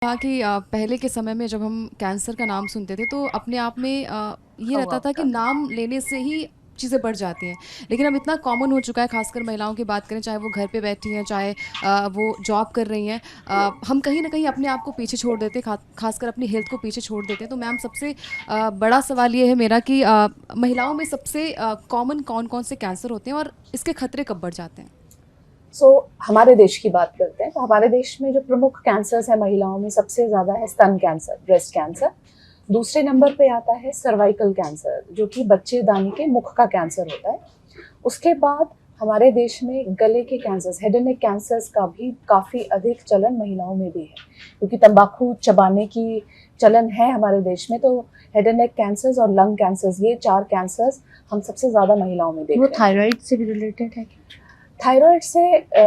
कहा कि पहले के समय में जब हम कैंसर का नाम सुनते थे तो अपने आप में ये रहता खौफ था कि था। नाम लेने से ही चीज़ें बढ़ जाती हैं। लेकिन अब इतना कॉमन हो चुका है, खासकर महिलाओं की बात करें, चाहे वो घर पे बैठी हैं, चाहे वो जॉब कर रही हैं। हम कहीं ना कहीं अपने आप को पीछे छोड़ देते हैं, खासकर अपनी हेल्थ को पीछे छोड़ देते हैं। तो मैम, सबसे बड़ा सवाल ये है मेरा कि महिलाओं में सबसे कॉमन कौन कौन से कैंसर होते हैं और इसके खतरे कब बढ़ जाते हैं? हमारे देश की बात करते हैं तो हमारे देश में जो प्रमुख कैंसर्स है महिलाओं में सबसे ज़्यादा है स्तन कैंसर, ब्रेस्ट कैंसर। दूसरे नंबर पे आता है सर्वाइकल कैंसर, जो कि बच्चेदानी के मुख का कैंसर होता है। उसके बाद हमारे देश में गले के cancers, head and neck cancers का भी काफ़ी अधिक चलन महिलाओं में भी है, क्योंकि तंबाकू चबाने की चलन है हमारे देश में। तो हेड एंड नेक कैंसर्स और लंग कैंसर्स, ये 4 कैंसर्स हम सबसे ज़्यादा महिलाओं में देख वो रहे हैं। थायराइड से भी रिलेटेड है क्या? थायराइड से,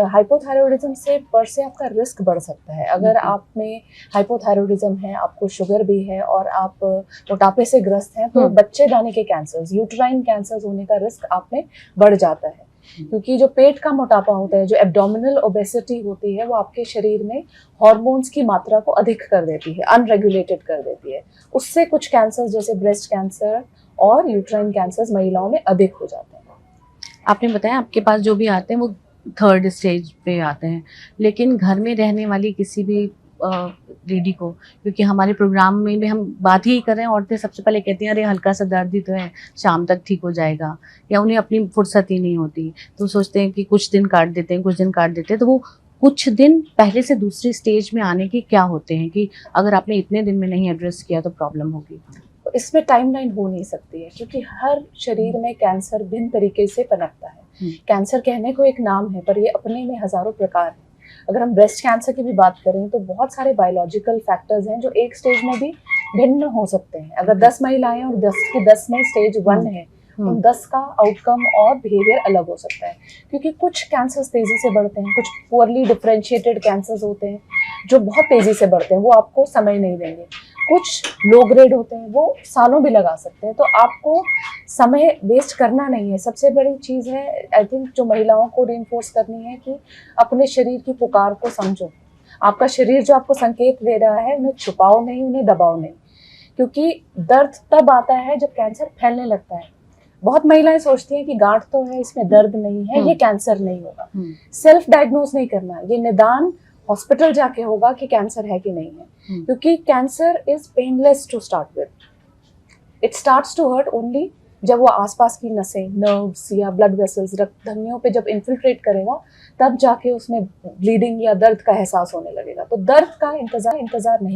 हाइपोथायरॉयडिज्म से पर से आपका रिस्क बढ़ सकता है। अगर आप में हाइपोथायरॉयडिज्म है, आपको शुगर भी है और आप मोटापे से ग्रस्त हैं, तो बच्चेदानी के कैंसर्स, यूट्राइन कैंसर्स होने का रिस्क आप में बढ़ जाता है। क्योंकि जो पेट का मोटापा होता है, जो एब्डोमिनल ओबेसिटी होती है, वो आपके शरीर में हॉर्मोन्स की मात्रा को अधिक कर देती है, अनरेगुलेटेड कर देती है। उससे कुछ कैंसर्स जैसे ब्रेस्ट कैंसर और यूट्राइन कैंसर्स महिलाओं में अधिक हो जाते हैं। आपने बताया आपके पास जो भी आते हैं वो थर्ड स्टेज पे आते हैं, लेकिन घर में रहने वाली किसी भी लेडी को, क्योंकि हमारे प्रोग्राम में भी हम बात ही कर रहे हैं, औरतें सबसे पहले कहती हैं अरे हल्का सा दर्द ही तो है, शाम तक ठीक हो जाएगा, या उन्हें अपनी फुर्सत ही नहीं होती, तो सोचते हैं कि कुछ दिन काट देते हैं, कुछ दिन काट देते हैं। तो वो कुछ दिन पहले से दूसरी स्टेज में आने के क्या होते हैं कि अगर आपने इतने दिन में नहीं एड्रेस किया तो प्रॉब्लम होगी? तो इसमें टाइमलाइन हो नहीं सकती है, क्योंकि हर शरीर में कैंसर भिन्न तरीके से पनपता है। कैंसर कहने को एक नाम है, पर ये अपने में हजारों प्रकार हैं। अगर हम ब्रेस्ट कैंसर की भी बात करें तो बहुत सारे बायोलॉजिकल फैक्टर्स हैं जो एक स्टेज में भी भिन्न हो सकते हैं। अगर 10 महिलाएं और 10 की 10 में स्टेज 1 है, तो 10 का आउटकम और बिहेवियर अलग हो सकता है। क्योंकि कुछ कैंसर्स तेजी से बढ़ते हैं, कुछ पुअरली डिफरेंशिएटेड कैंसर्स होते हैं जो बहुत तेजी से बढ़ते हैं, वो आपको समय नहीं देंगे। कुछ लो ग्रेड होते हैं, वो सालों भी लगा सकते हैं। तो आपको समय वेस्ट करना नहीं है। सबसे बड़ी चीज़ है, आई थिंक, जो महिलाओं को रिइंफोर्स करनी है कि अपने शरीर की पुकार को समझो। आपका शरीर जो आपको संकेत दे रहा है, उन्हें छुपाओ नहीं, उन्हें दबाओ नहीं। क्योंकि दर्द तब आता है जब कैंसर फैलने लगता है। बहुत महिलाएं सोचती हैं कि गांठ तो है, इसमें दर्द नहीं है, ये कैंसर नहीं होगा। सेल्फ डायग्नोज नहीं करना, ये निदान हॉस्पिटल जाके होगा कि कैंसर है कि नहीं है। क्योंकि cancer is painless to start with, it starts to hurt only जब वो आसपास की नसें, नर्व्स या ब्लड वेसल्स, रक्त धमनियों पे जब इन्फिल्ट्रेट करेगा, तब जाके उसमें ब्लीडिंग या दर्द का एहसास होने लगेगा। तो दर्द का इंतजार नहीं